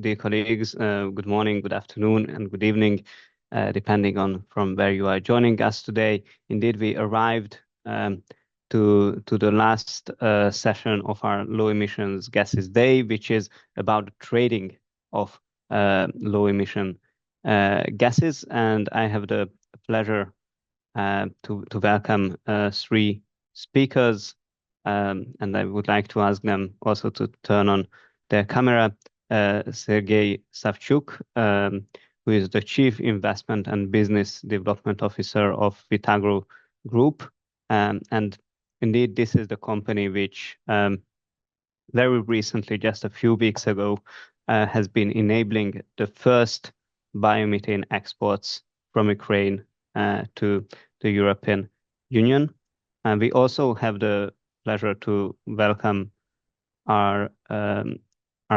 dear colleagues. Good morning, good afternoon, and good evening, depending on from where you are joining us today. Indeed, we arrived to the last session of our low emissions gases day, which is about the trading of low emission gases. And I have the pleasure to welcome three speakers, and I would like to ask them also to turn on their camera. Sergey Savchuk, who is the Chief Investment and Business Development Officer of Vitagro Group. And indeed, this is the company which very recently, just a few weeks ago, has been enabling the first biomethane exports from Ukraine to the European Union. And we also have the pleasure to welcome our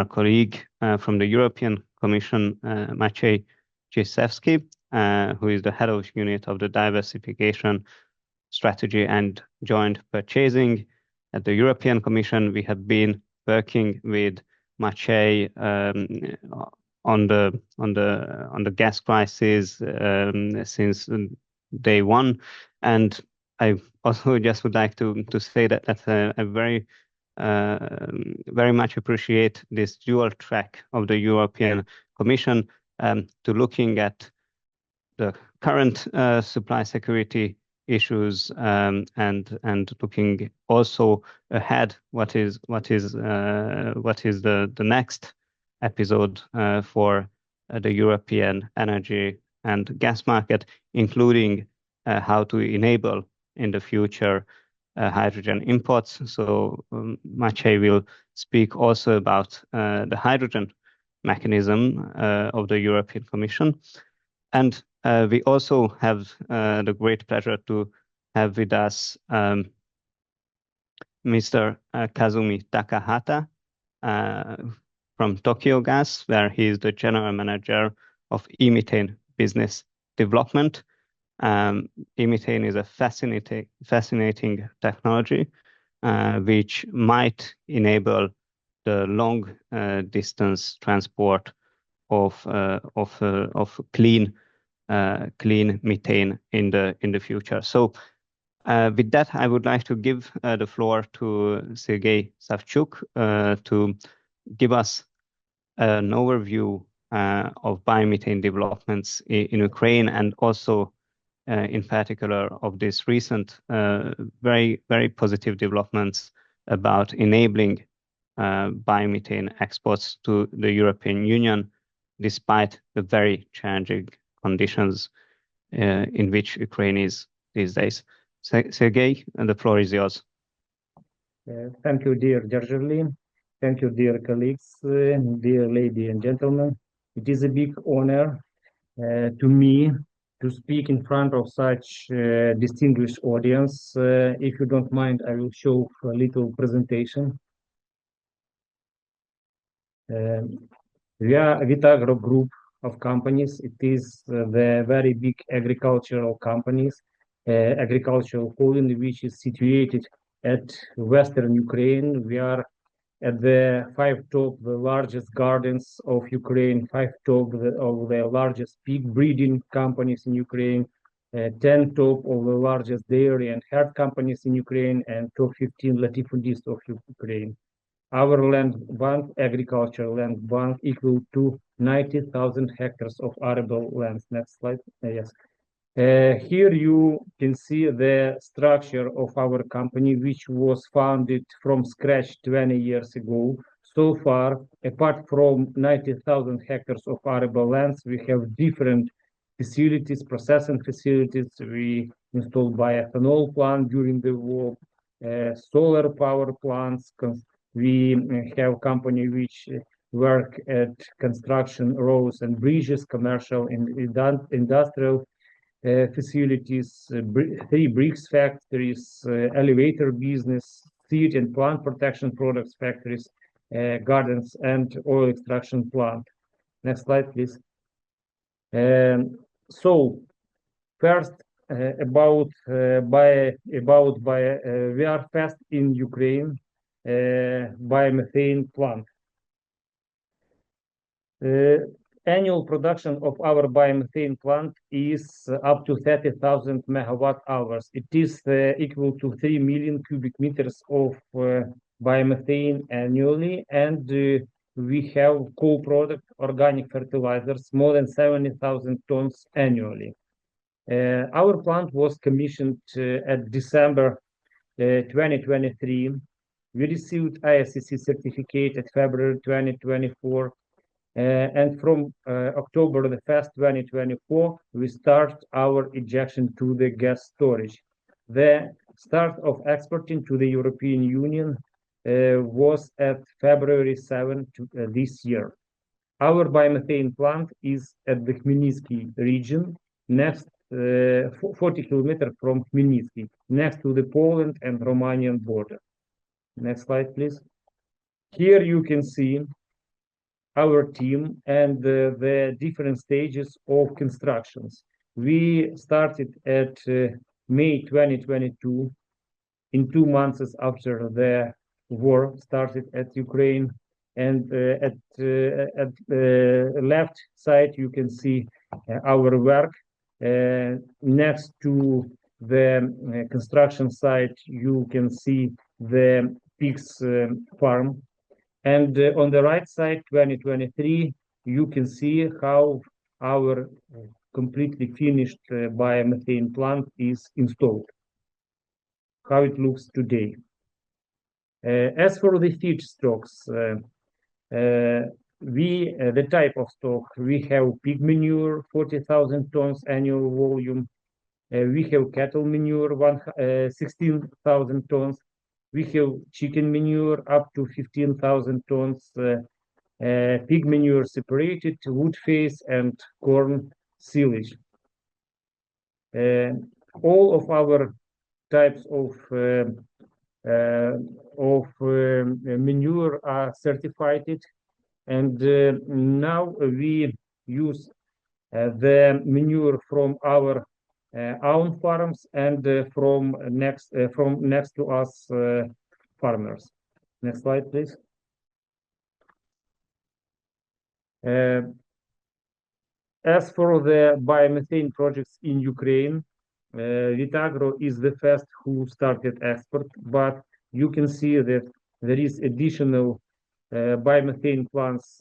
colleague from the European Commission, Maciej Ciesewski, who is the head of unit of the diversification strategy and joint purchasing at the European Commission. We have been working with Maciej on the gas crisis since day one, and I also just would like to say that I very much appreciate this dual track of the European Commission to looking at the current supply security issues and looking also ahead what is the next episode for the European energy and gas market, including how to enable in the future hydrogen imports. So Maciej will speak also about the hydrogen mechanism of the European Commission. And we also have the great pleasure to have with us Mr. Kazumi Takahata from Tokyo Gas, where he is the general manager of e-methane business development. E-methane is a fascinating technology which might enable the long distance transport of clean methane in the future. So with that, I would like to give the floor to Sergey Savchuk to give us an overview of biomethane developments in Ukraine, and also in particular of this recent very positive developments about enabling biomethane exports to the European Union, despite the very challenging conditions in which Ukraine is these days. Sergey, the floor is yours. Thank you, dear Georgi. Thank you, dear colleagues, dear ladies and gentlemen. It is a big honor to me to speak in front of such distinguished audience. If you don't mind, I will show a little presentation. We are a Vitagro group of companies. It is the very big agricultural companies, agricultural holding, which is situated at Western Ukraine. We are at the 5 top the largest gardens of Ukraine, 5 top of the largest pig breeding companies in Ukraine, 10 top of the largest dairy and herd companies in Ukraine, and top 15 latifundists of Ukraine. Our land bank, agricultural land bank, equal to 90,000 hectares of arable lands. Next slide. Yes. Here you can see the structure of our company, which was founded from scratch 20 years ago. So far, apart from 90,000 hectares of arable lands, we have different facilities, processing facilities. We installed bioethanol plant during the war, solar power plants. We have company which work at construction roads and bridges, commercial and industrial facilities, 3 bricks factories, elevator business, seed and plant protection products factories, gardens, and oil extraction plant. Next slide, please. So first, we are first in Ukraine biomethane plant. Annual production of our biomethane plant is up to 30,000 megawatt hours. It is equal to 3 million cubic meters of biomethane annually, and we have co-product organic fertilizers, more than 70,000 tons annually. Our plant was commissioned at December 2023. We received ISCC certificate at February 2024. And from October the 1st, 2024, we start our injection to the gas storage. The start of exporting to the European Union was at February 7th this year. Our biomethane plant is at the Khmelnytsky region, next 40 kilometers from Khmelnytsky, next to the Poland and Romanian border. Next slide, please. Here you can see our team and the different stages of constructions. We started at May 2022, in 2 months after the war started at Ukraine. And at the left side, you can see our work. Next to the construction site, you can see the pigs farm. And on the right side, 2023, you can see how our completely finished biomethane plant is installed, how it looks today. As for the feedstocks, the type of stock, we have pig manure, 40,000 tons annual volume. We have cattle manure, 16,000 tons. We have chicken manure up to 15,000 tons, pig manure separated, wood face, and corn silage. All of our types of manure are certified, and now we use the manure from our own farms and from next to us farmers. Next slide, please. As for the biomethane projects in Ukraine, Vitagro is the first who started export, but you can see that there is additional biomethane plants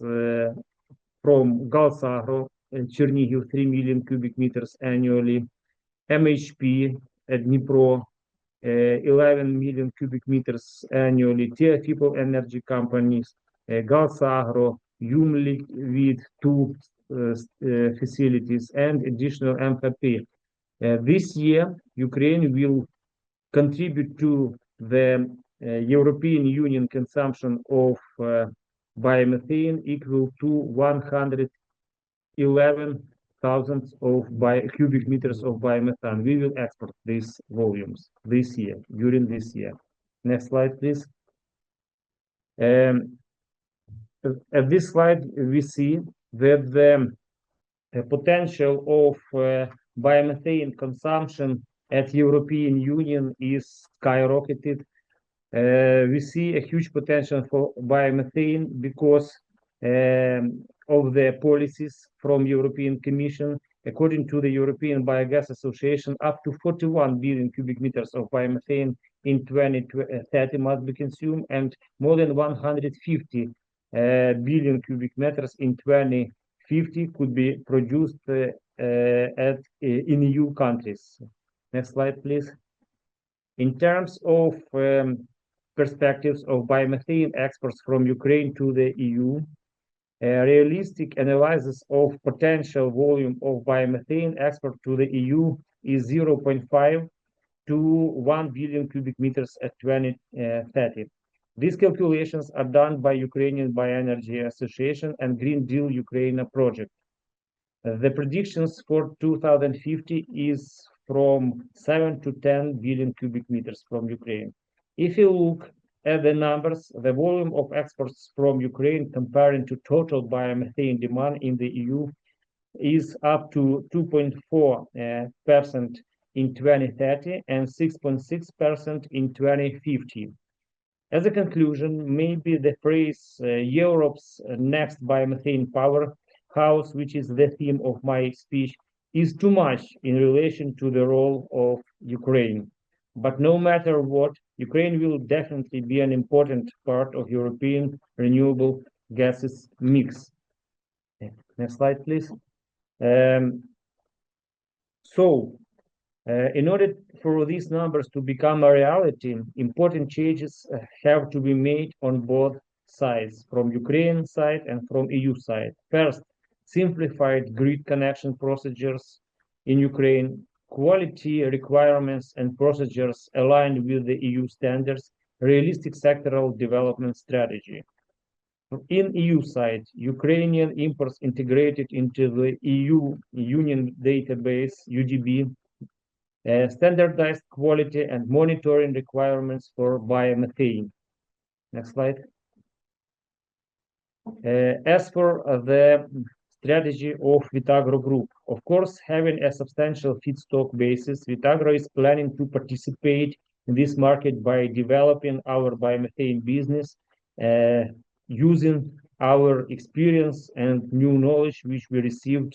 from Galsagro and Chernihiv, 3 million cubic meters annually, MHP at Dnipro, 11 million cubic meters annually, Teofipol energy companies, Galsagro, Yumlik with 2 facilities, and additional MHP. This year, Ukraine will contribute to the European Union consumption of biomethane equal to 111,000 cubic meters of biomethane. We will export these volumes this year, during this year. Next slide, please. At this slide, we see that the potential of biomethane consumption at European Union is skyrocketed. We see a huge potential for biomethane because of the policies from European Commission. According to the European Biogas Association, up to 41 billion cubic meters of biomethane in 2030 must be consumed, and more than 150 billion cubic meters in 2050 could be produced in EU countries. Next slide, please. In terms of perspectives of biomethane exports from Ukraine to the EU, realistic analysis of potential volume of biomethane export to the EU is 0.5 to 1 billion cubic meters at 2030. These calculations are done by Ukrainian Bioenergy Association and Green Deal Ukraine project. The predictions for 2050 is from 7 to 10 billion cubic meters from Ukraine. If you look at the numbers, the volume of exports from Ukraine comparing to total biomethane demand in the EU is up to 2.4% in 2030 and 6.6% in 2050. As a conclusion, maybe the phrase Europe's next biomethane powerhouse, which is the theme of my speech, is too much in relation to the role of Ukraine. But no matter what, Ukraine will definitely be an important part of European renewable gases mix. Next slide, please. So, in order for these numbers to become a reality, important changes have to be made on both sides, from Ukraine side and from EU side. First, simplified grid connection procedures in Ukraine, quality requirements and procedures aligned with the EU standards, realistic sectoral development strategy. In EU side, Ukrainian imports integrated into the EU Union database, UDB, standardized quality and monitoring requirements for biomethane. Next slide. As for the strategy of Vitagro Group, of course, having a substantial feedstock basis, Vitagro is planning to participate in this market by developing our biomethane business using our experience and new knowledge which we received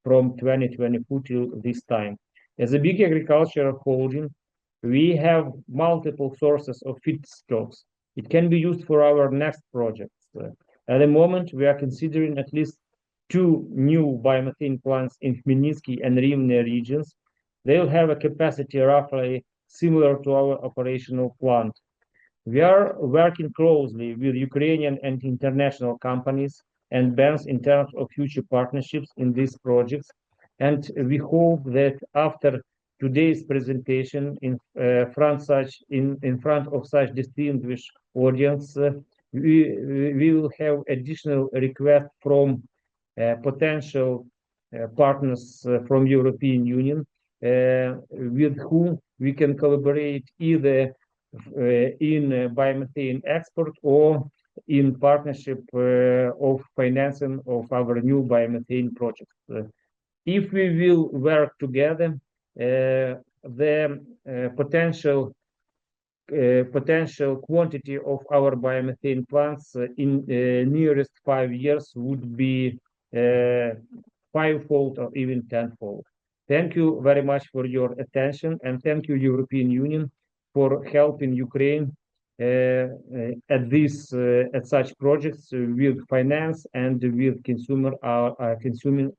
from 2024 till this time. As a big agricultural holding, we have multiple sources of feedstocks. It can be used for our next projects. At the moment, we are considering at least 2 new biomethane plants in Khmelnytsky and Rivne regions. They will have a capacity roughly similar to our operational plant. We are working closely with Ukrainian and international companies and banks in terms of future partnerships in these projects. And we hope that after today's presentation in front of such distinguished audience, we will have additional requests from potential partners from European Union with whom we can collaborate either in biomethane export or in partnership of financing of our new biomethane projects. If we will work together, the potential quantity of our biomethane plants in nearest 5 years would be fivefold or even tenfold. Thank you very much for your attention, and thank you, European Union, for helping Ukraine at such projects with finance and with consuming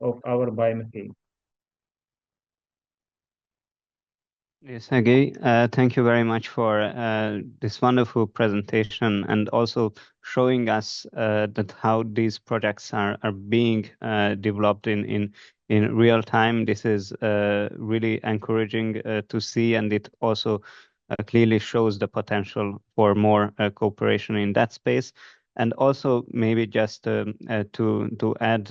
of our biomethane. Yes, Sergey, thank you very much for this wonderful presentation and also showing us that how these projects are being developed in real time. This is really encouraging to see, and it also clearly shows the potential for more cooperation in that space. And also maybe just to add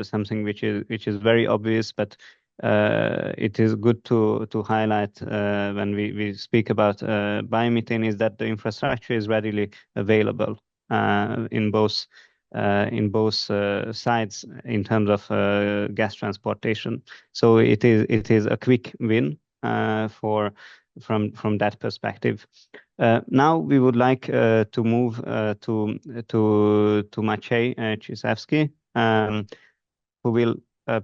something which is very obvious, but it is good to highlight when we speak about biomethane is that the infrastructure is readily available in both sides in terms of gas transportation. So it is a quick win from that perspective. Now we would like to move to Maciej Czysewski, who will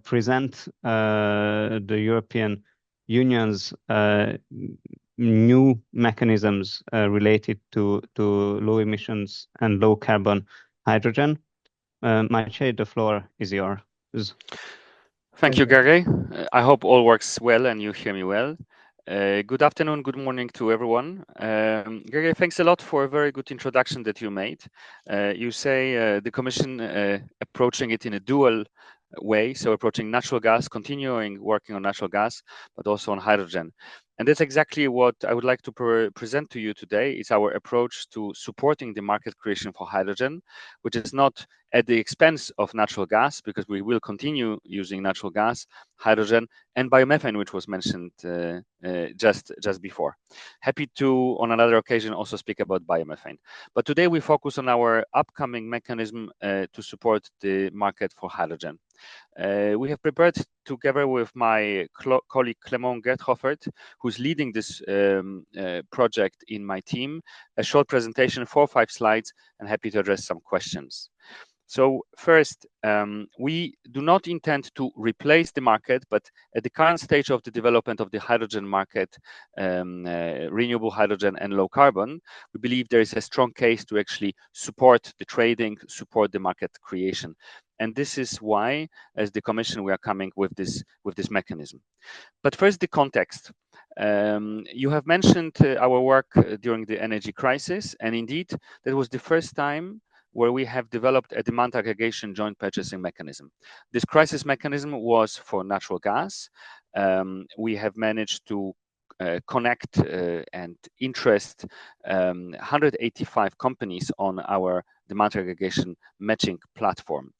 present the European Union's new mechanisms related to low emissions and low carbon hydrogen. Maciej, the floor is yours. Thank you, Gary. I hope all works well and you hear me well. Good afternoon, good morning to everyone. Gary, thanks a lot for a very good introduction that you made. You say the Commission approaching it in a dual way, so approaching natural gas, continuing working on natural gas, but also on hydrogen. And that's exactly what I would like to present to you today, is our approach to supporting the market creation for hydrogen, which is not at the expense of natural gas, because we will continue using natural gas, hydrogen, and biomethane, which was mentioned just before. Happy to, on another occasion, also speak about biomethane. But today we focus on our upcoming mechanism to support the market for hydrogen. We have prepared, together with my colleague Clément Gerthoffert, who's leading this project in my team, a short presentation, 4 or 5 slides, and happy to address some questions. So first, we do not intend to replace the market, but at the current stage of the development of the hydrogen market, renewable hydrogen and low carbon, we believe there is a strong case to actually support the trading, support the market creation. And this is why, as the Commission, we are coming with this mechanism. But first, the context. You have mentioned our work during the energy crisis, and indeed, that was the first time where we have developed a demand aggregation joint purchasing mechanism. This crisis mechanism was for natural gas. We have managed to connect and interest 185 companies on our demand aggregation matching platform.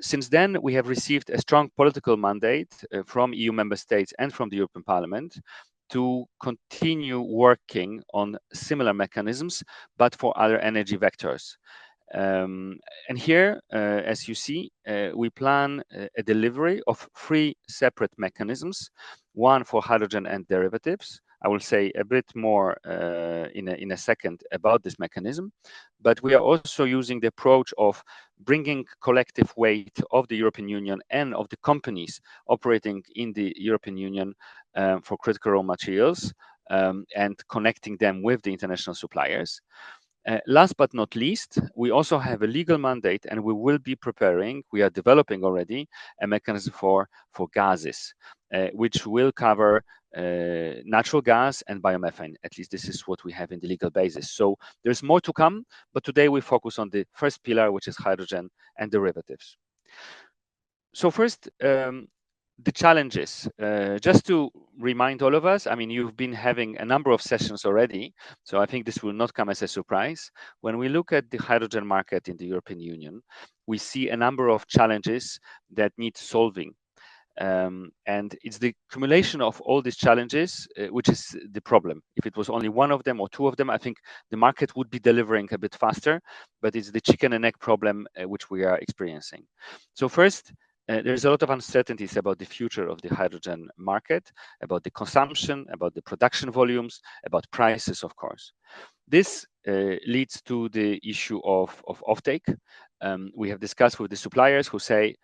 Since then, we have received a strong political mandate from EU member states and from the European Parliament to continue working on similar mechanisms, but for other energy vectors. And here, as you see, we plan a delivery of 3 separate mechanisms, one for hydrogen and derivatives. I will say a bit more in a second about this mechanism, but we are also using the approach of bringing collective weight of the European Union and of the companies operating in the European Union for critical raw materials and connecting them with the international suppliers. Last but not least, we also have a legal mandate, and we will be preparing, we are developing already, a mechanism for gases, which will cover natural gas and biomethane. At least this is what we have in the legal basis. So there's more to come, but today we focus on the first pillar, which is hydrogen and derivatives. So first, the challenges. Just to remind all of us, I mean, you've been having a number of sessions already, so I think this will not come as a surprise. When we look at the hydrogen market in the European Union, we see a number of challenges that need solving. And it's the accumulation of all these challenges which is the problem. If it was only one of them or 2 of them, I think the market would be delivering a bit faster, but it's the chicken and egg problem which we are experiencing. So first, there's a lot of uncertainties about the future of the hydrogen market, about the consumption, about the production volumes, about prices, of course. This leads to the issue of offtake. We have discussed with the suppliers who say,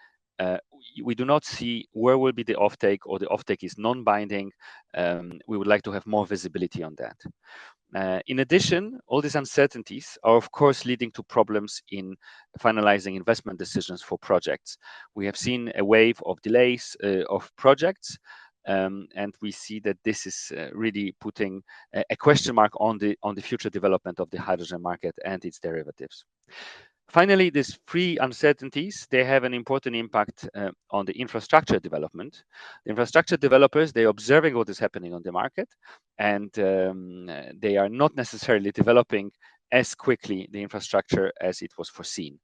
we do not see where will be the offtake, or the offtake is non-binding. We would like to have more visibility on that. In addition, all these uncertainties are, of course, leading to problems in finalizing investment decisions for projects. We have seen a wave of delays of projects, and we see that this is really putting a question mark on the future development of the hydrogen market and its derivatives. Finally, these 3 uncertainties, they have an important impact on the infrastructure development. The infrastructure developers, they're observing what is happening on the market, and they are not necessarily developing as quickly the infrastructure as it was foreseen.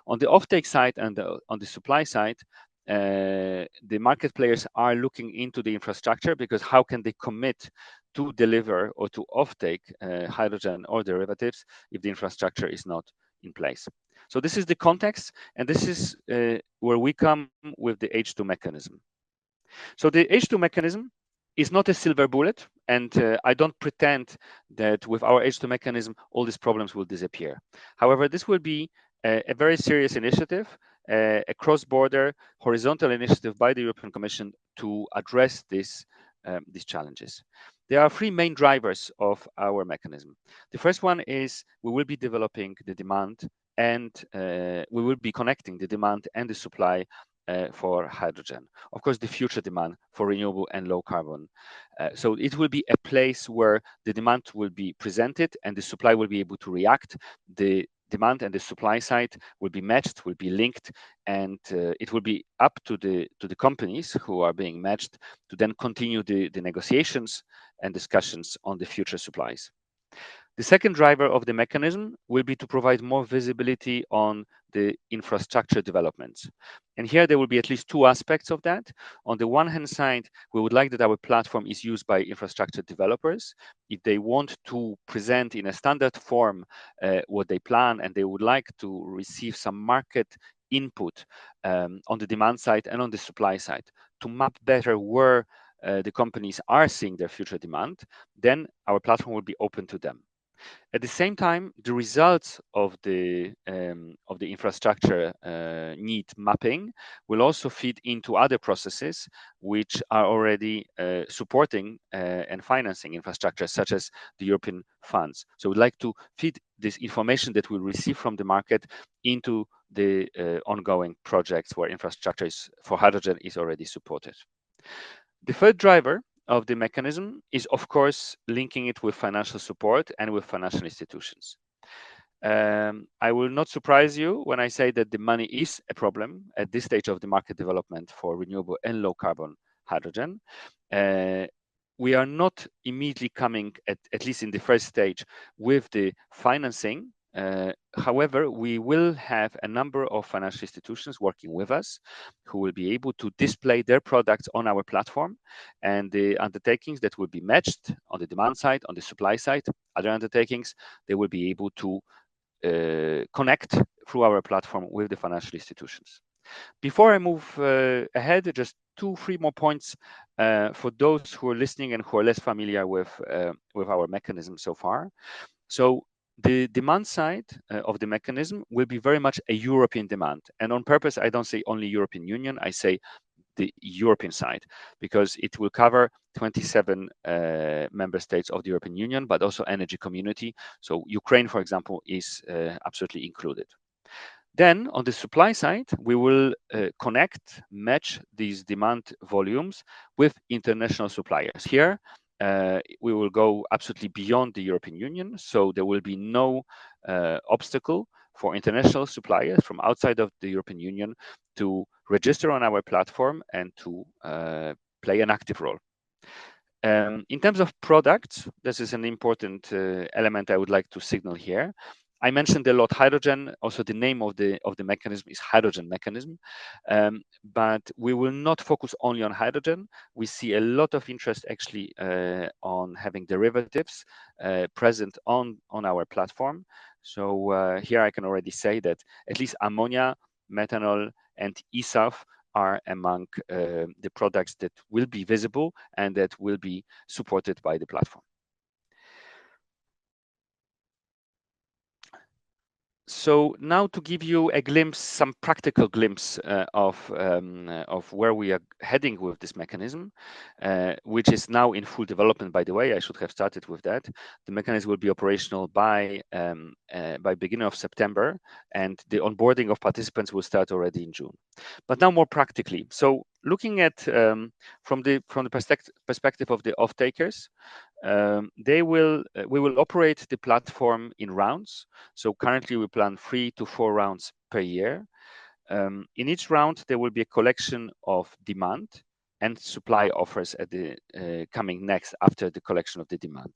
On the offtake side and on the supply side, the market players are looking into the infrastructure, because how can they commit to deliver or to offtake hydrogen or derivatives if the infrastructure is not in place? So this is the context, and this is where we come with the H2 mechanism. So the H2 mechanism is not a silver bullet, and I don't pretend that with our H2 mechanism, all these problems will disappear. However, this will be a very serious initiative, a cross-border horizontal initiative by the European Commission to address these challenges. There are 3 main drivers of our mechanism. The first one is we will be developing the demand, and we will be connecting the demand and the supply for hydrogen. Of course, the future demand for renewable and low carbon. So it will be a place where the demand will be presented and the supply will be able to react. The demand and the supply side will be matched, will be linked, and it will be up to the companies who are being matched to then continue the negotiations and discussions on the future supplies. The second driver of the mechanism will be to provide more visibility on the infrastructure developments. And here there will be at least 2 aspects of that. On the one hand side, we would like that our platform is used by infrastructure developers. If they want to present in a standard form what they plan, and they would like to receive some market input on the demand side and on the supply side to map better where the companies are seeing their future demand, then our platform will be open to them. At the same time, the results of the infrastructure need mapping will also feed into other processes which are already supporting and financing infrastructure, such as the European funds. So we'd like to feed this information that we receive from the market into the ongoing projects where infrastructure for hydrogen is already supported. The third driver of the mechanism is, of course, linking it with financial support and with financial institutions. I will not surprise you when I say that the money is a problem at this stage of the market development for renewable and low carbon hydrogen. We are not immediately coming, at least in the first stage, with the financing. However, we will have a number of financial institutions working with us who will be able to display their products on our platform, and the undertakings that will be matched on the demand side, on the supply side, other undertakings, they will be able to connect through our platform with the financial institutions. Before I move ahead, just 2-3 more points for those who are listening and who are less familiar with our mechanism so far. So the demand side of the mechanism will be very much a European demand. And on purpose, I don't say only European Union, I say the European side, because it will cover 27 member states of the European Union, but also energy community. So Ukraine, for example, is absolutely included. Then on the supply side, we will match these demand volumes with international suppliers. Here, we will go absolutely beyond the European Union, so there will be no obstacle for international suppliers from outside of the European Union to register on our platform and to play an active role. In terms of products, this is an important element I would like to signal here. I mentioned a lot hydrogen. Also, the name of the mechanism is hydrogen mechanism, but we will not focus only on hydrogen. We see a lot of interest actually on having derivatives present on our platform. So here I can already say that at least ammonia, methanol, and e-SAF are among the products that will be visible and that will be supported by the platform. So now to give you a glimpse, some practical glimpse of where we are heading with this mechanism, which is now in full development, by the way. I should have started with that. The mechanism will be operational by beginning of September, and the onboarding of participants will start already in June. But now more practically. So looking at from the perspective of the off-takers, we will operate the platform in rounds. So currently we plan 3 to 4 rounds per year. In each round, there will be a collection of demand and supply offers at the coming next after the collection of the demand.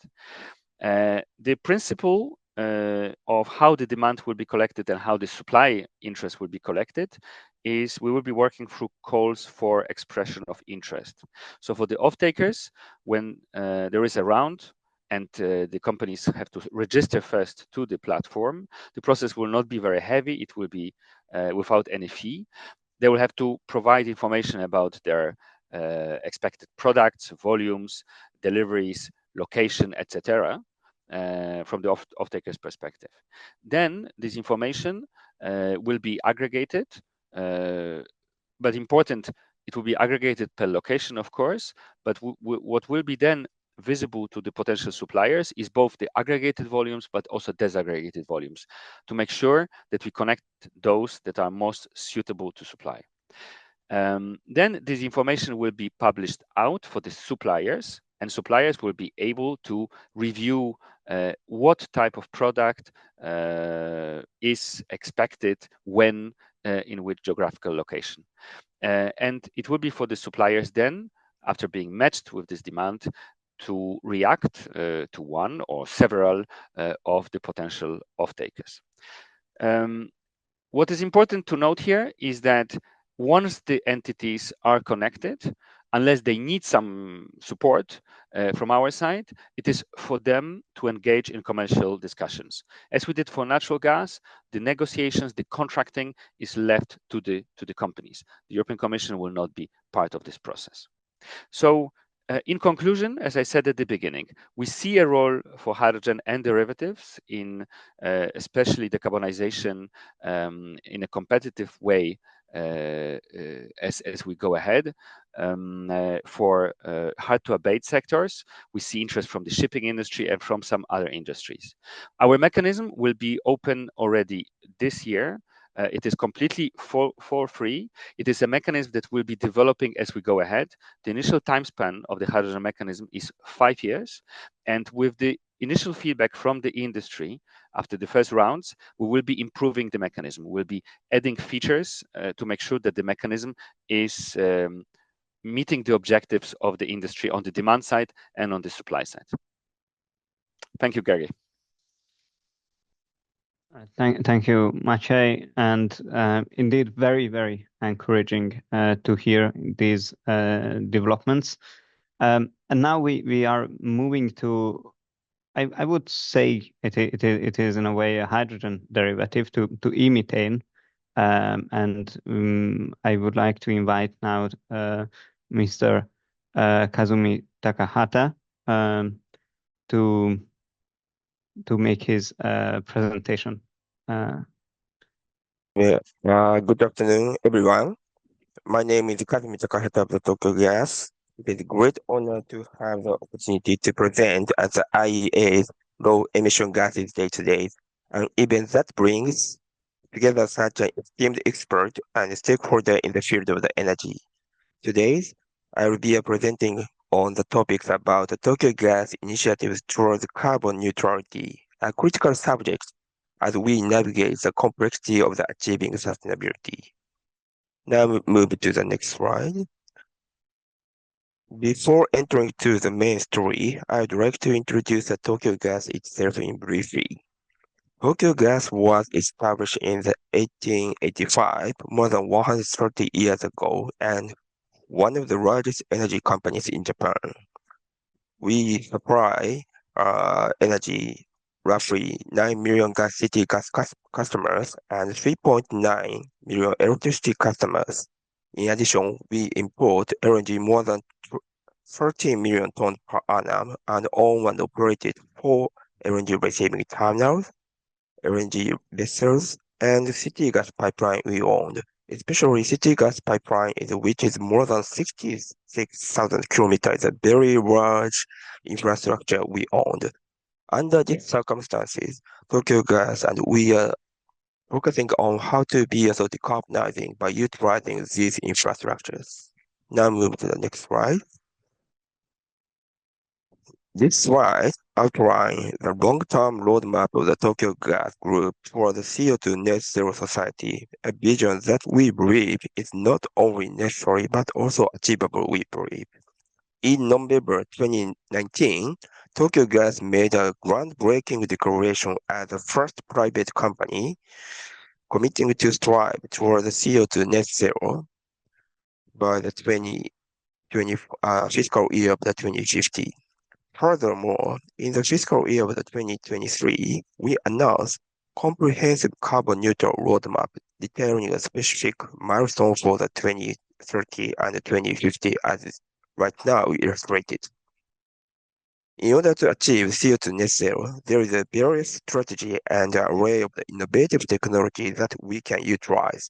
The principle of how the demand will be collected and how the supply interest will be collected is we will be working through calls for expression of interest. So for the off-takers, when there is a round and the companies have to register first to the platform, the process will not be very heavy. It will be without any fee. They will have to provide information about their expected products, volumes, deliveries, location, etc. From the off-taker's perspective. Then this information will be aggregated, but important, it will be aggregated per location, of course, but what will be then visible to the potential suppliers is both the aggregated volumes, but also disaggregated volumes, to make sure that we connect those that are most suitable to supply. Then this information will be published out for the suppliers, and suppliers will be able to review what type of product is expected when in which geographical location. And it will be for the suppliers then, after being matched with this demand, to react to one or several of the potential off-takers. What is important to note here is that once the entities are connected, unless they need some support from our side, it is for them to engage in commercial discussions. As we did for natural gas, the negotiations, the contracting is left to the companies. The European Commission will not be part of this process. So in conclusion, as I said at the beginning, we see a role for hydrogen and derivatives in especially decarbonization in a competitive way as we go ahead. For hard to abate sectors, we see interest from the shipping industry and from some other industries. Our mechanism will be open already this year. It is completely for free. It is a mechanism that we'll be developing as we go ahead. The initial time span of the hydrogen mechanism is 5 years. And with the initial feedback from the industry after the first rounds, we will be improving the mechanism. We'll be adding features to make sure that the mechanism is meeting the objectives of the industry on the demand side and on the supply side. Thank you, Gary. Thank you, Maciej, and indeed very, very encouraging to hear these developments. And now we are moving to, I would say it is in a way a hydrogen derivative to e-methane, and I would like to invite now Mr. Kazumi Takahata to make his presentation. Good afternoon, everyone. My name is Kazumi Takahata of the Tokyo Gas. It is a great honor to have the opportunity to present at the IEA's Low Emission Gases Day today, an event that brings together such an esteemed expert and stakeholder in the field of the energy. Today, I will be presenting on the topics about the Tokyo Gas initiatives towards carbon neutrality, a critical subject as we navigate the complexity of the achieving sustainability. Now move to the next slide. Before entering to the main story, I would like to introduce the Tokyo Gas itself in briefly. Tokyo Gas was established in the 1885, more than 130 years ago, and one of the largest energy companies in Japan. We supply energy roughly 9 million gas city gas customers and 3.9 million electricity customers. In addition, we import LNG more than 13 million tons per annum and own and operated 4 LNG receiving terminals, LNG vessels, and city gas pipeline we owned. Especially city gas pipeline, which is more than 66,000 kilometers, a very large infrastructure we owned. Under these circumstances, Tokyo Gas and we are focusing on how to be also decarbonizing by utilizing these infrastructures. Now move to the next slide. This slide outlines the long-term roadmap of the Tokyo Gas Group for the CO2 net zero society, a vision that we believe is not only necessary but also achievable, we believe. In November 2019, Tokyo Gas made a groundbreaking declaration as the first private company committing to strive toward the CO2 net zero by the 2020 fiscal year of the 2050. Furthermore, in the fiscal year of the 2023, we announced comprehensive carbon neutral roadmap detailing a specific milestone for the 2030 and 2050 as is right now illustrated. In order to achieve CO2 net zero, there is a various strategy and an array of innovative technology that we can utilize.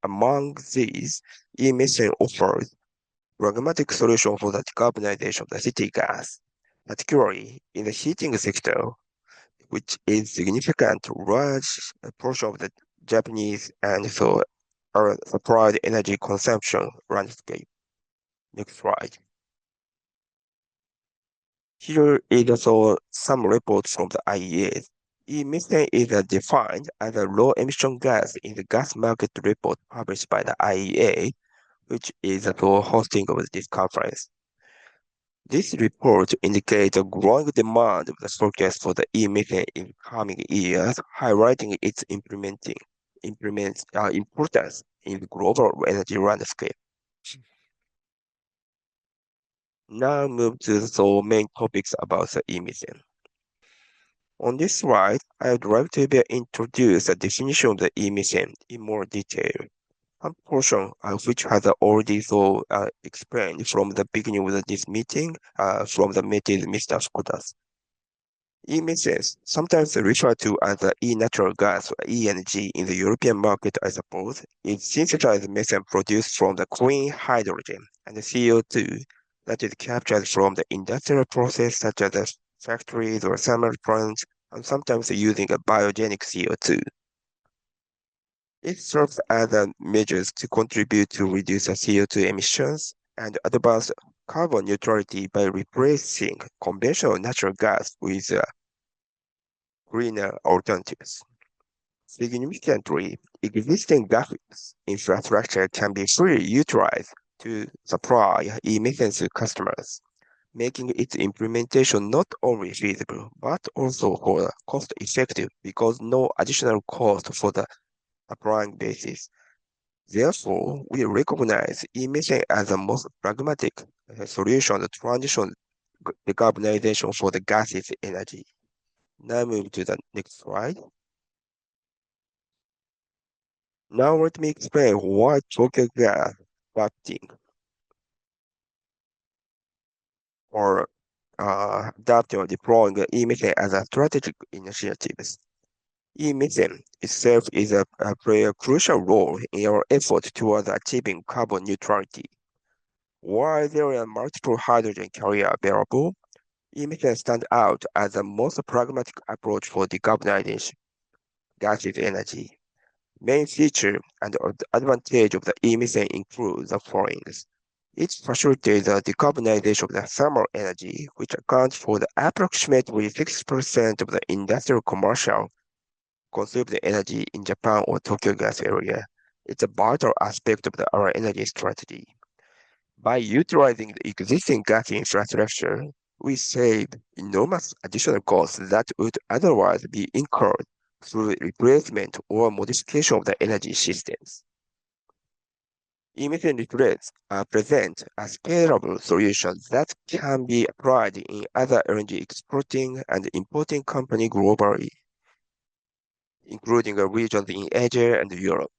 Among these, e-methane offers pragmatic solution for the decarbonization of the city gas, particularly in the heating sector, which is significant large portion of the Japanese and so our supplied energy consumption landscape. Next slide. Here is also some reports from the IEA. E-methane is defined as a low emission gas in the gas market report published by the IEA, which is the hosting of this conference. This report indicates a growing demand of the forecast for the e-methane in coming years, highlighting its importance in the global energy landscape. Now move to the main topics about the e-methane. On this slide, I would like to introduce the definition of the e-methane in more detail. Some portion of which has already explained from the beginning of this meeting from the meeting Mr. Skodas. E-methane, sometimes referred to as the e-natural gas or ENG in the European market, I suppose, is synthesized methane produced from the clean hydrogen and the CO2 that is captured from the industrial process such as the factories or thermal plants, and sometimes using a biogenic CO2. It serves as a measures to contribute to reduce the CO2 emissions and advance carbon neutrality by replacing conventional natural gas with greener alternatives. Significantly, existing gas infrastructure can be fully utilized to supply e-methane to customers, making its implementation not only feasible but also cost-effective because no additional cost for the applying basis. Therefore, we recognize e-methane as the most pragmatic solution to transition decarbonization for the gases energy. Now move to the next slide. Now let me explain why Tokyo Gas adapting or adapting or deploying e-methane as a strategic initiative. E-methane itself play a crucial role in our effort towards achieving carbon neutrality. While there are multiple hydrogen carriers available, e-methane stands out as the most pragmatic approach for decarbonization gases energy. Main feature and advantage of the e-methane include the following. It facilitates the decarbonization of the thermal energy, which accounts for the approximately 6% of the industrial commercial consumed energy in Japan or Tokyo gas area. It's a vital aspect of our energy strategy. By utilizing the existing gas infrastructure, we save enormous additional costs that would otherwise be incurred through replacement or modification of the energy systems. E-methane present a scalable solution that can be applied in other LNG exporting and importing companies globally, including regions in Asia and Europe.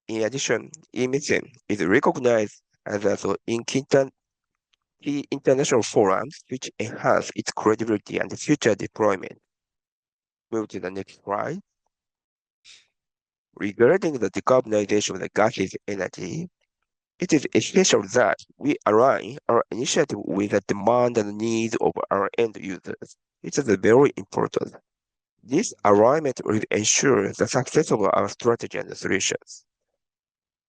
In addition, e-methane is recognized as in key international forums, which enhance its credibility and future deployment. Move to the next slide. Regarding the decarbonization of the gases energy, it is essential that we align our initiative with the demand and needs of our end users. It is very important. This alignment will ensure the success of our strategy and solutions.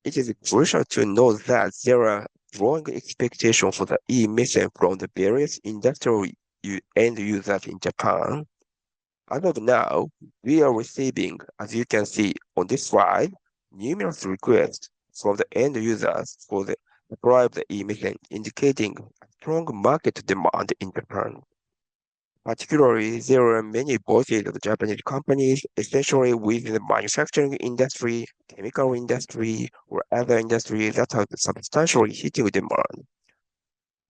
It is crucial to note that there are growing expectations for the e-methane from the various industrial end users in Japan. As of now, we are receiving, as you can see on this slide, numerous requests from the end users for the private e-methane, indicating a strong market demand in Japan. Particularly, there are many voices of Japanese companies, especially within the manufacturing industry, chemical industry, or other industries that are substantially hitting demand,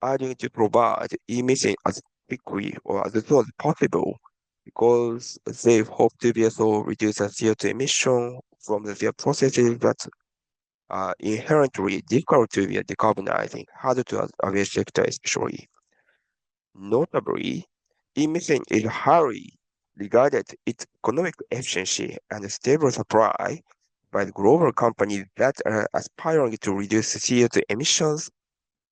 urging to provide e-methane as quickly or as soon as possible because they hope to be able to reduce the CO2 emission from their processes that are inherently difficult to be decarbonizing, hard to aviation sector especially. Notably, e-methane is highly regarded its economic efficiency and stable supply by the global companies that are aspiring to reduce CO2 emissions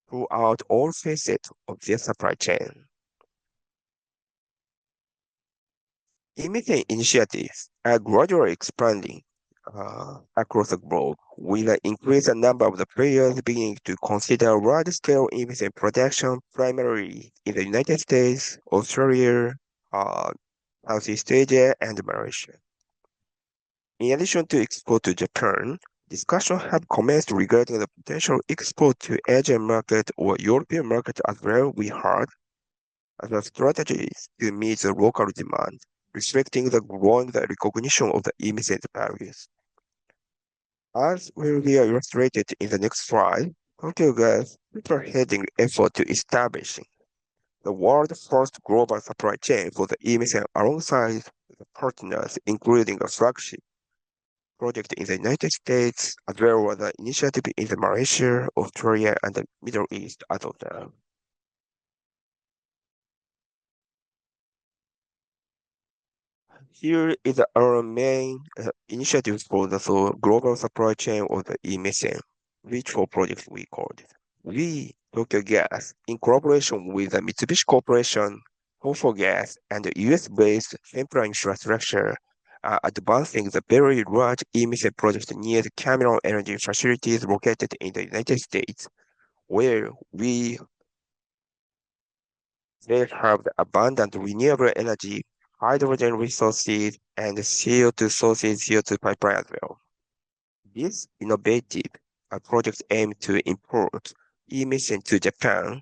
throughout all facets of their supply chain. E-methane initiatives are gradually expanding across the globe, with an increased number of the players beginning to consider large-scale e-methane production primarily in the United States, Australia, Southeast Asia, and Malaysia. In addition to export to Japan, discussions have commenced regarding the potential export to Asian market or European market as well. We heard as a strategy to meet the local demand, reflecting the growing recognition of the e-methane values. As will be illustrated in the next slide, Tokyo Gas is spearheading effort to establishing the world's first global supply chain for the e-methane alongside the partners, including a flagship project in the United States, as well as an initiative in the Malaysia, Australia, and the Middle East as of now. Here is our main initiative for the global supply chain of the e-methane, which four projects we called. We, Tokyo Gas, in collaboration with the Mitsubishi Corporation, Hofo Gas, and the US-based Sempra infrastructure, are advancing the very large e-methane project near the Cameron Energy facilities located in the United States, where they have the abundant renewable energy, hydrogen resources, and CO2 sources, CO2 pipeline as well. This innovative project aims to import emission to Japan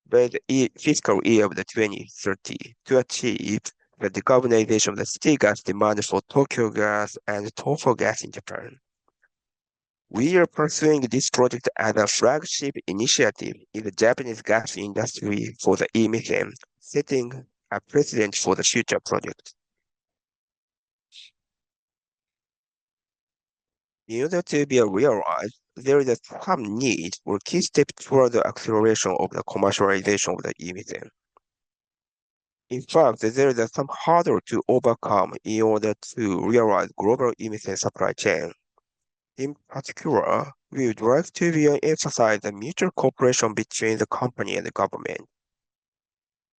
by the fiscal year of the 2030 to achieve the decarbonization of the city gas demand for Tokyo Gas and Tofo Gas in Japan. We are pursuing this project as a flagship initiative in the Japanese gas industry for the e-methane, setting a precedent for the future projects. In order to be realized, there is some need or key step toward the acceleration of the commercialization of the e-methane. In fact, there is some hurdle to overcome in order to realize global e-methane supply chain. In particular, we would like to emphasize the mutual cooperation between the company and the government.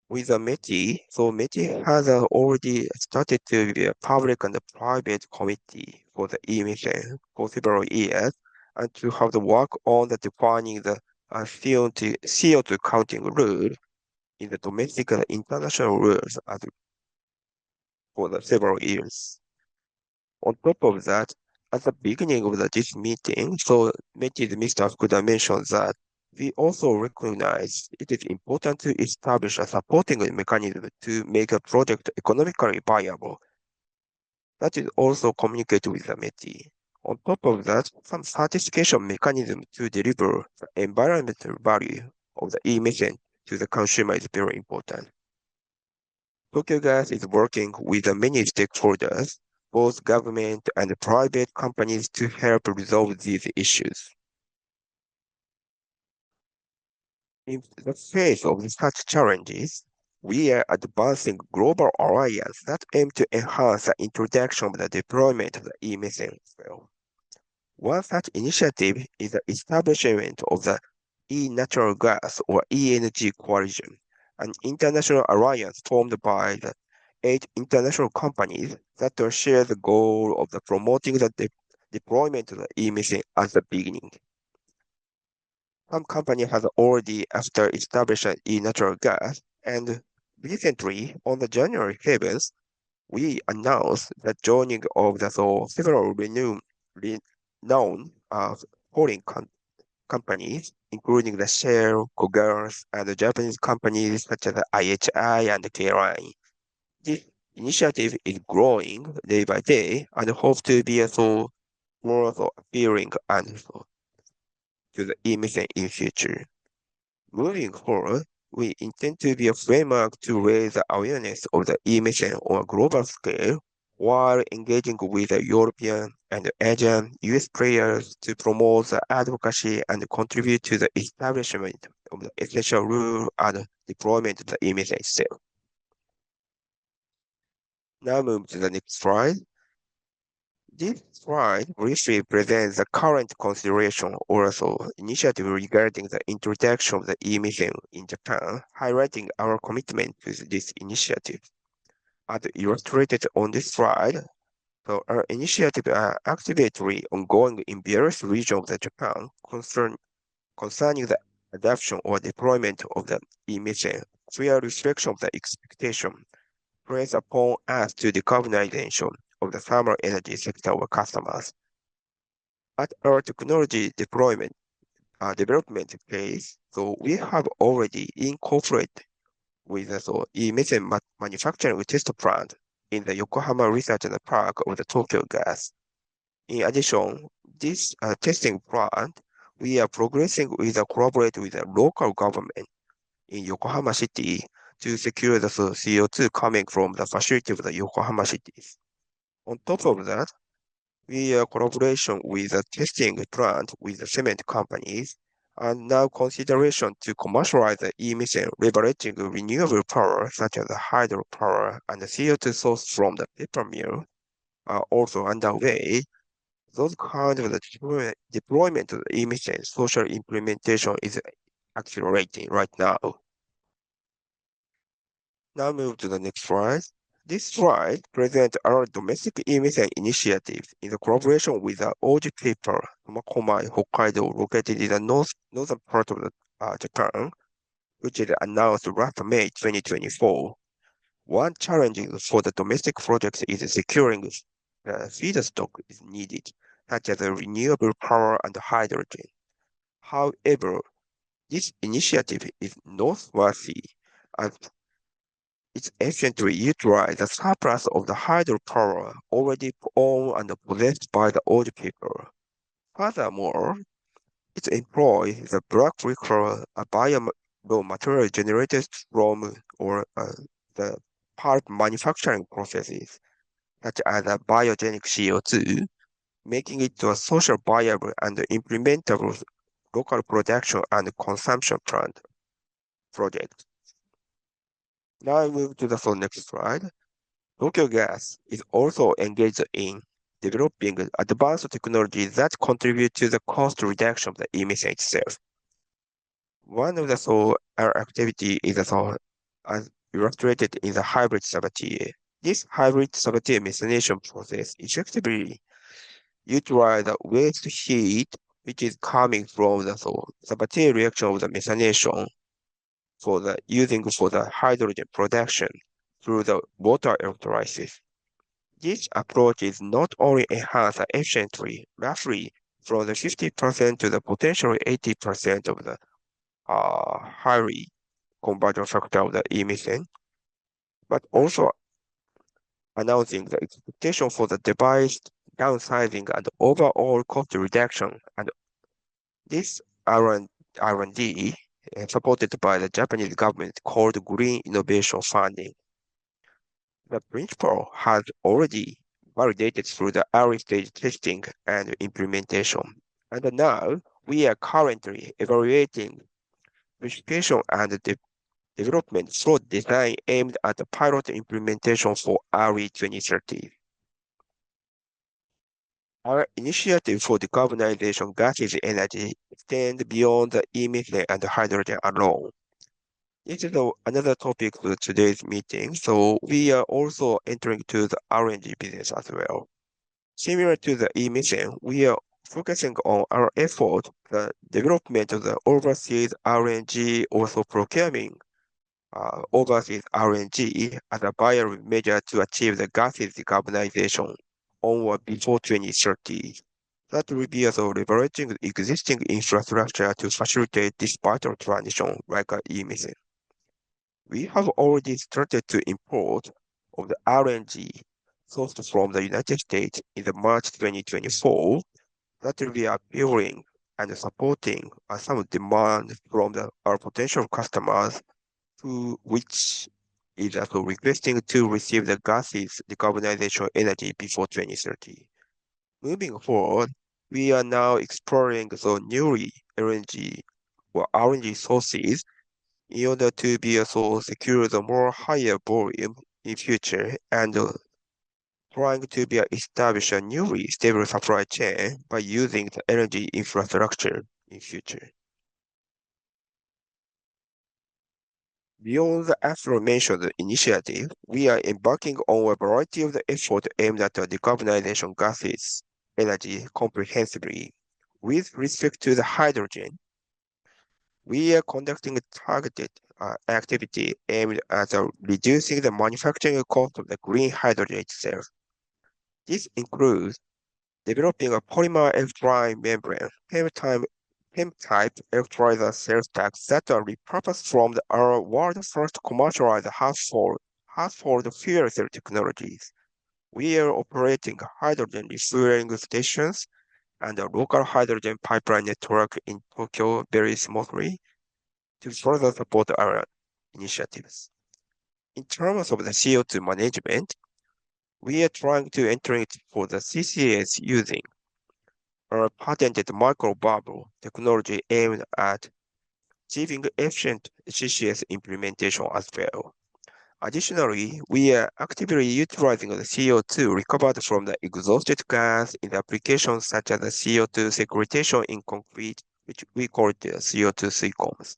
With the METI, so METI has already started to be a public and a private committee for the e-methane for several years, and to have the work on the defining the CO2 counting rule in the domestic and international rules for the several years. On top of that, at the beginning of this meeting, so Mr. Fukuda mentioned that we also recognize it is important to establish a supporting mechanism to make a project economically viable. That is also communicated with the METI. On top of that, some certification mechanism to deliver the environmental value of the e-methane to the consumer is very important. Tokyo Gas is working with many stakeholders, both government and private companies, to help resolve these issues. In the face of such challenges, we are advancing global alliances that aim to enhance the introduction of the deployment of the e-methane fuel. One such initiative is the establishment of the e-natural gas or ENG coalition, an international alliance formed by the 8 international companies that share the goal of promoting the deployment of the e-methane at the beginning. Some company has already after establishing e-natural gas, and recently on the January 7th, we announced the joining of the several renowned foreign companies, including the Shell, Kogas, and the Japanese companies such as the IHI and K-Line. This initiative is growing day by day and hope to be more appealing and to the e-methane in future. Moving forward, we intend to be a framework to raise the awareness of the e-methane on a global scale while engaging with the European and Asian US players to promote the advocacy and contribute to the establishment of the essential rule and deployment of the e-methane itself. Now move to the next slide. This slide briefly presents the current consideration or also initiative regarding the introduction of the e-methane in Japan, highlighting our commitment to this initiative. As illustrated on this slide, so our initiatives are actively ongoing in various regions of Japan concerning the adoption or deployment of the e-methane. Clear reflection of the expectation placed upon us to decarbonization of the thermal energy sector of customers. At our technology development phase, so we have already incorporated with the e-methane manufacturing test plant in the Yokohama Research Park of the Tokyo Gas. In addition, this testing plant we are progressing with a collaborate with the local government in Yokohama City to secure the CO2 coming from the facility of the Yokohama cities. On top of that, we are collaboration with a testing plant with the cement companies and now consideration to commercialize the e-methane leveraging renewable power such as the hydropower and the CO2 source from the paper mill are also underway. Those kind of the deployment of the e-methane social implementation is accelerating right now. Now move to the next slide. This slide presents our domestic e-methane initiative in the collaboration with the Oji paper, Tomakomai, Hokkaido, located in the northern part of Japan, which is announced last May 2024. One challenge for the domestic projects is securing feedstock is needed, such as renewable power and hydrogen. However, this initiative is noteworthy as it efficiently utilizes the surplus of the hydropower already owned and possessed by the old people. Furthermore, it employs the black liquor, a raw material generated from the pulp manufacturing processes, such as a biogenic CO2, making it a social viable and implementable local production and consumption project. Now I move to the next slide. Tokyo Gas is also engaged in developing advanced technologies that contribute to the cost reduction of the e-methane itself. One of our activity is as illustrated in the hybrid sabatier. This hybrid sabatier methanation process effectively utilizes the waste heat which is coming from the sabatier reaction of the methanation using for the hydrogen production through the water electrolysis. This approach is not only enhanced efficiently, roughly from the 50% to the potentially 80% of the highly conversion factor of the e-methane, but also announcing the expectation for the device downsizing and overall cost reduction. And this R&D supported by the Japanese government called Green Innovation Funding. The principle has already validated through the early stage testing and implementation. And now we are currently evaluating verification and development for design aimed at the pilot implementation for early 2030. Our initiative for decarbonization gases energy extends beyond the e-methane and hydrogen alone. This is another topic for today's meeting, so we are also entering to the RNG business as well. Similar to the e-methane, we are focusing on our effort, the development of the overseas RNG, also procuring overseas RNG as a viable measure to achieve the gases decarbonization on or before 2030. That will be also leveraging existing infrastructure to facilitate this vital transition like e-methane. We have already started to import of the RNG sourced from the United States in the March 2024 that will be appealing and supporting some demand from our potential customers which is also requesting to receive the gases decarbonization energy before 2030. Moving forward, we are now exploring the newly LNG or RNG sources in order to be also secure the more higher volume in future and trying to be establish a newly stable supply chain by using the energy infrastructure in future. Beyond the aforementioned initiative, we are embarking on a variety of the efforts aimed at the decarbonization gases energy comprehensively. With respect to the hydrogen, we are conducting a targeted activity aimed at reducing the manufacturing cost of the green hydrogen itself. This includes developing a polymer electrolyte membrane, PEM-type electrolyzer cell stacks that are repurposed from our world's first commercialized household fuel cell technologies. We are operating hydrogen refueling stations and a local hydrogen pipeline network in Tokyo very smoothly to further support our initiatives. In terms of the CO2 management, we are trying to enter it for the CCS using our patented microbubble technology aimed at achieving efficient CCS implementation as well. Additionally, we are actively utilizing the CO2 recovered from the exhausted gas in applications such as the CO2 segregation in concrete, which we call it the CO2 sequence.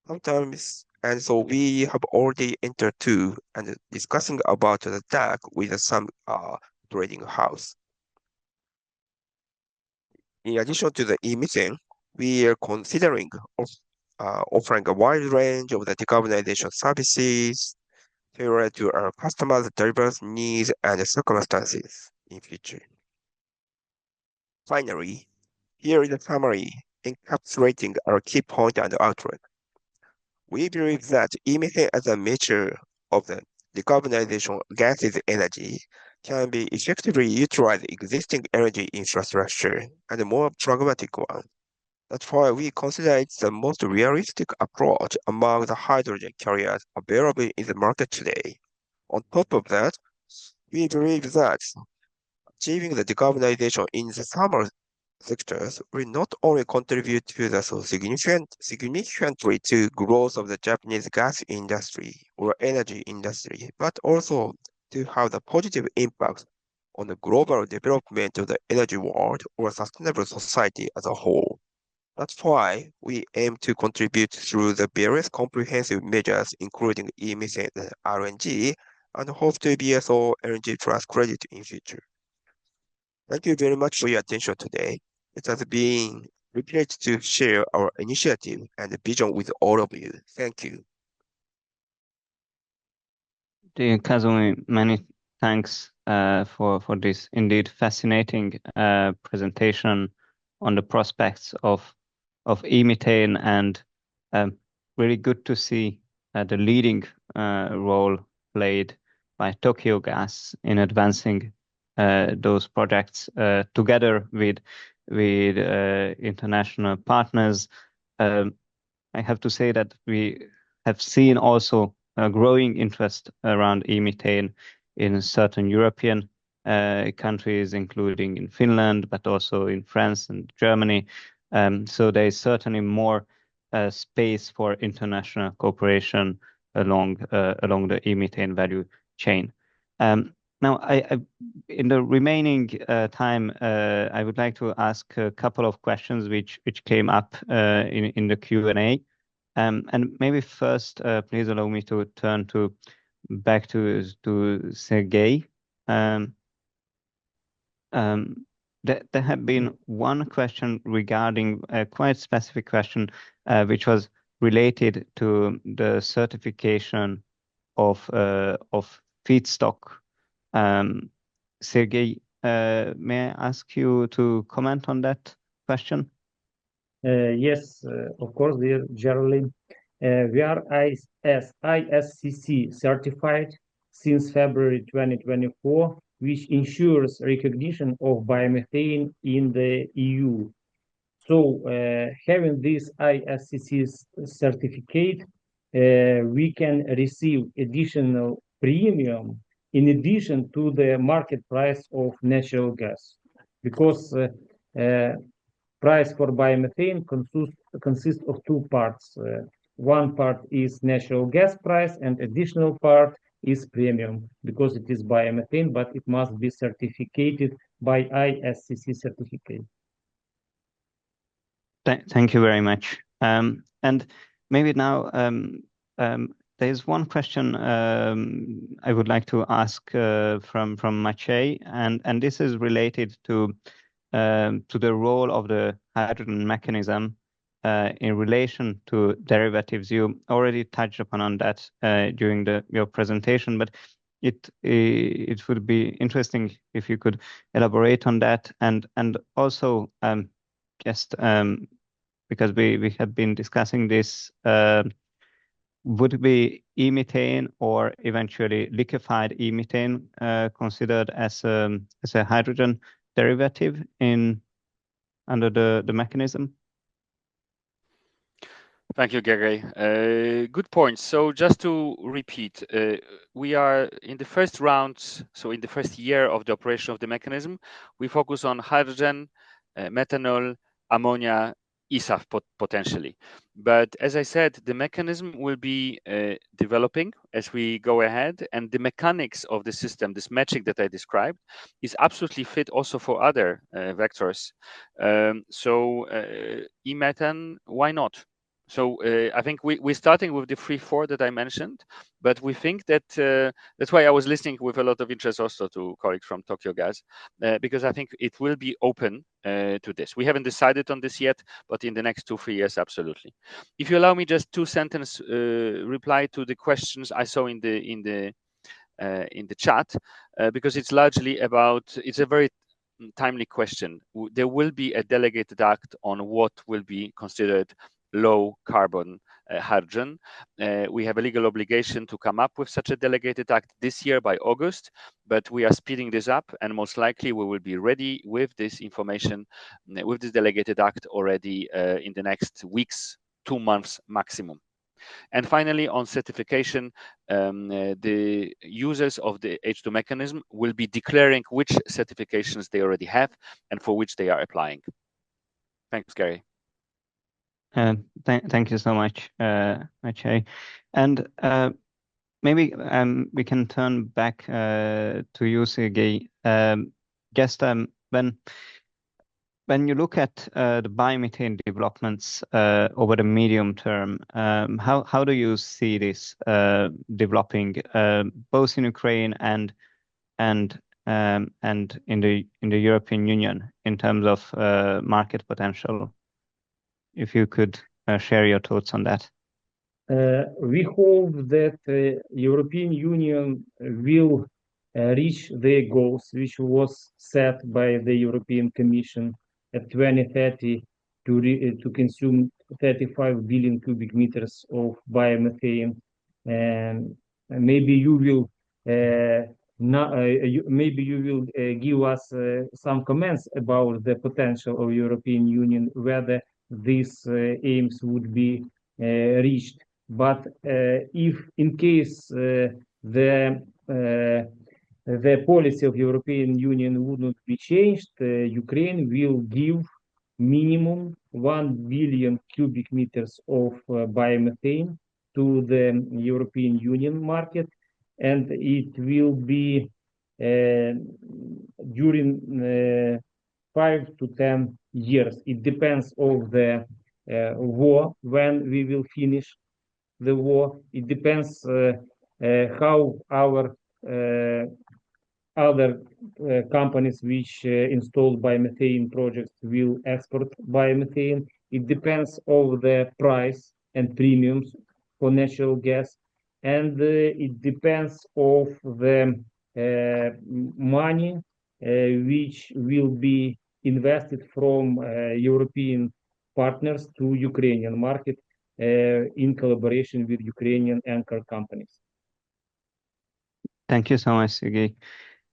Sometimes, and so we have already entered to and discussing about the DAC with some trading house. In addition to the e-methane, we are considering offering a wide range of the decarbonization services tailored to our customers' diverse needs and circumstances in future. Finally, here is a summary encapsulating our key point and outlook. We believe that e-methane as a measure of the decarbonization gases energy can be effectively utilized existing energy infrastructure and a more pragmatic one. That's why we consider it the most realistic approach among the hydrogen carriers available in the market today. On top of that, we believe that achieving the decarbonization in the thermal sectors will not only contribute to the significantly to growth of the Japanese gas industry or energy industry, but also to have the positive impact on the global development of the energy world or sustainable society as a whole. That's why we aim to contribute through the various comprehensive measures, including e-methane and RNG, and hope to be a sole LNG plus credit in future. Thank you very much for your attention today. It has been a privilege to share our initiative and vision with all of you. Thank you. Dear Kazumi, many thanks for this indeed fascinating presentation on the prospects of e-methane, and really good to see the leading role played by Tokyo Gas in advancing those projects together with international partners. I have to say that we have seen also a growing interest around e-methane in certain European countries, including in Finland, but also in France and Germany. So there is certainly more space for international cooperation along the e-methane value chain. Now, in the remaining time, I would like to ask a couple of questions which came up in the Q&A. And maybe first, please allow me to turn back to Sergey. There had been one question regarding a quite specific question, which was related to the certification of feedstock. Sergey, may I ask you to comment on that question? Yes, of course, dear Geraldine. We are ISCC certified since February 2024, which ensures recognition of biomethane in the EU. So, having this ISCC certificate, we can receive additional premium in addition to the market price of natural gas, because price for biomethane consists of two parts. One part is natural gas price, and additional part is premium, because it is biomethane, but it must be certificated by ISCC certificate. Thank you very much. And maybe now there's one question I would like to ask from Maciej, and this is related to the role of the hydrogen mechanism in relation to derivatives. You already touched upon that during your presentation, but it would be interesting if you could elaborate on that, and also just because we have been discussing this, would it be e-methane or eventually liquefied e-methane considered as a hydrogen derivative in under the mechanism? Thank you, Gary. Good point. So just to repeat, we are in the first round, so in the first year of the operation of the mechanism, we focus on hydrogen, methanol, ammonia, eSAF potentially. But as I said, the mechanism will be developing as we go ahead, and the mechanics of the system, this magic that I described, is absolutely fit also for other vectors. So e-methane, why not? So I think we're starting with the 3-4 that I mentioned, but we think that that's why I was listening with a lot of interest also to colleagues from Tokyo Gas, because I think it will be open to this. We haven't decided on this yet, but in the next 2-3 years, absolutely. If you allow me just 2-sentence reply to the questions I saw in the chat, because it's largely about, it's a very timely question. There will be a delegated act on what will be considered low carbon hydrogen. We have a legal obligation to come up with such a delegated act this year by August, but we are speeding this up, and most likely we will be ready with this information, with this delegated act already in the next weeks, 2 months maximum. And finally, on certification, the users of the H2 mechanism will be declaring which certifications they already have and for which they are applying. Thanks, Gary. Thank you so much, Maciej. And maybe we can turn back to you, Sergey. Just when you look at the biomethane developments over the medium term, how do you see this developing both in Ukraine and in the European Union in terms of market potential? If you could share your thoughts on that. We hope that the European Union will reach their goals, which was set by the European Commission at 2030 to consume 35 billion cubic meters of biomethane. And maybe you will give us some comments about the potential of European Union, whether these aims would be reached. But if in case the policy of European Union would not be changed, Ukraine will give minimum 1 billion cubic meters of biomethane to the European Union market, and it will be during 5 to 10 years. It depends on the war, when we will finish the war. It depends how our other companies which install biomethane projects will export biomethane. It depends on the price and premiums for natural gas, and it depends of the money which will be invested from European partners to Ukrainian market in collaboration with Ukrainian anchor companies. Thank you so much, Sergey.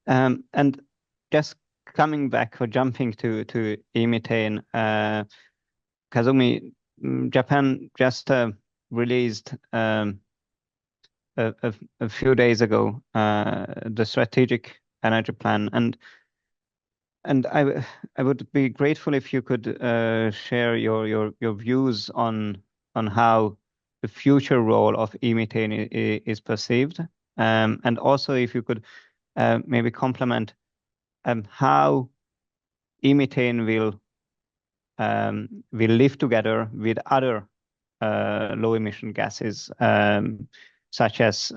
And just coming back or jumping to e-methane, Kazumi, Japan just released a few days ago the strategic energy plan, and I would be grateful if you could share your views on how the future role of e-methane is perceived, and also if you could maybe complement how e-methane will live together with other low emission gases such as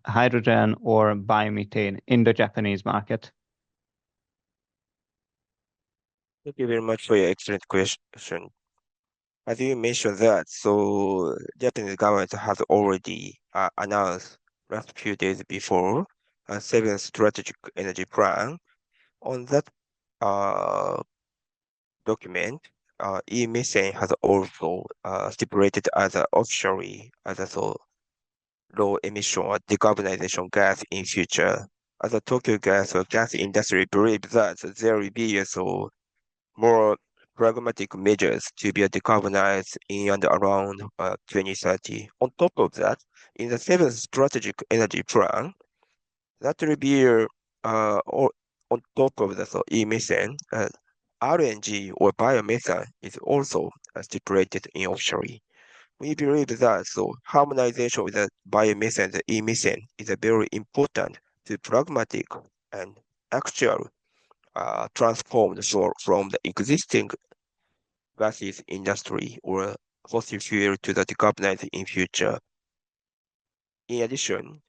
hydrogen or biomethane in the Japanese market. Thank you very much for your excellent question. As you mentioned that, so Japanese government has already announced last few days before a 7th strategic energy plan. On that document, e-methane has also stipulated as an offshore as a low emission or decarbonization gas in future. As a Tokyo Gas or gas industry believes that there will be also more pragmatic measures to be decarbonized in and around 2030. On top of that, in the seventh strategic energy plan, that will be on top of the e-methane, RNG or biomethane is also stipulated in offshore. We believe that harmonization with the biomethane and e-methane is very important to pragmatic and actual transformed from the existing gases industry or fossil fuel to the decarbonized in future. In addition,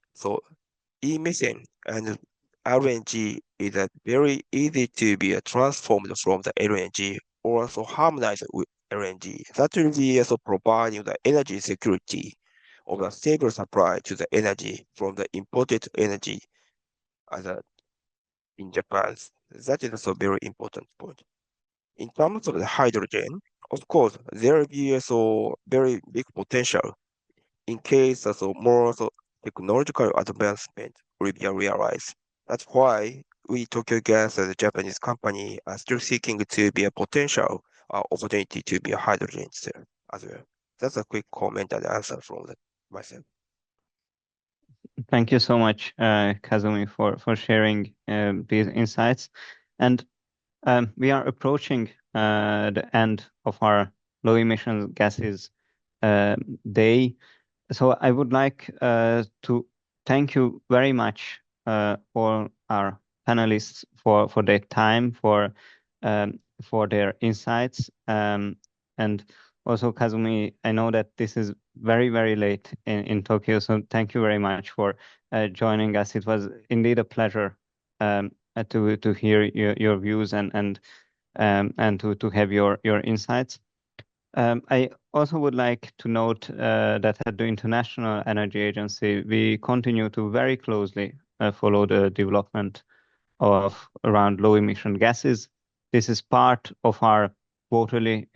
e-methane and RNG is very easy to be transformed from the LNG or also harmonized with LNG. That will be also providing the energy security of a stable supply to the energy from the imported energy as in Japan. That is also a very important point. In terms of the hydrogen, of course, there will be also very big potential in case more technological advancement will be realized. That's why we, Tokyo Gas, as a Japanese company, are still seeking to be a potential opportunity to be a hydrogen there as well. That's a quick comment and answer from myself. Thank you so much, Kazumi, for sharing these insights. And we are approaching the end of our low emission gases day. So I would like to thank you very much, all our panelists for their time, for their insights, and also Kazumi. I know that this is very, very late in Tokyo, so thank you very much for joining us. It was indeed a pleasure to hear your views and to have your insights. I also would like to note that at the International Energy Agency, we continue to very closely follow the development of around low emission gases. This is part of our quarterly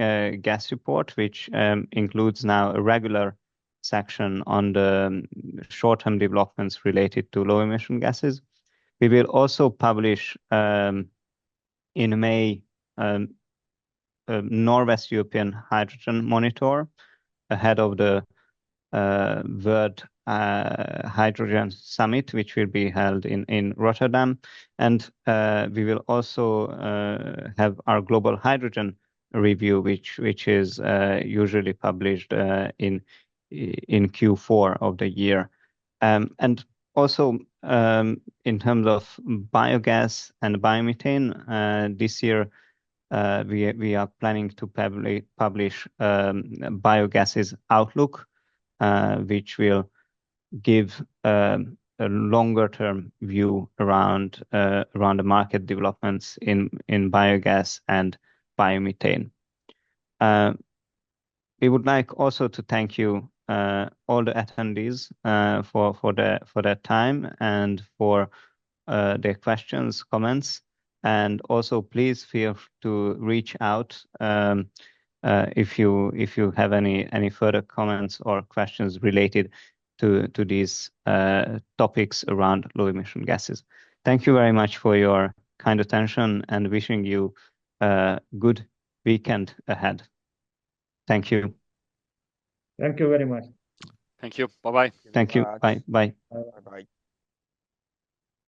gas report, which includes now a regular section on the short-term developments related to low emission gases. We will also publish in May Northwest European Hydrogen Monitor ahead of the World Hydrogen Summit, which will be held in Rotterdam. And we will also have our Global Hydrogen Review, which is usually published in Q4 of the year. And also in terms of biogas and biomethane, this year we are planning to publish Biogases Outlook, which will give a longer-term view around the market developments in biogas and biomethane. We would like also to thank you, all the attendees, for their time and for their questions, comments. And also, please feel to reach out if you have any further comments or questions related to these topics around low emission gases. Thank you very much for your kind attention and wishing you a good weekend ahead. Thank you. Thank you very much. Thank you. Bye-bye. Thank you. Bye. Bye. Bye-bye.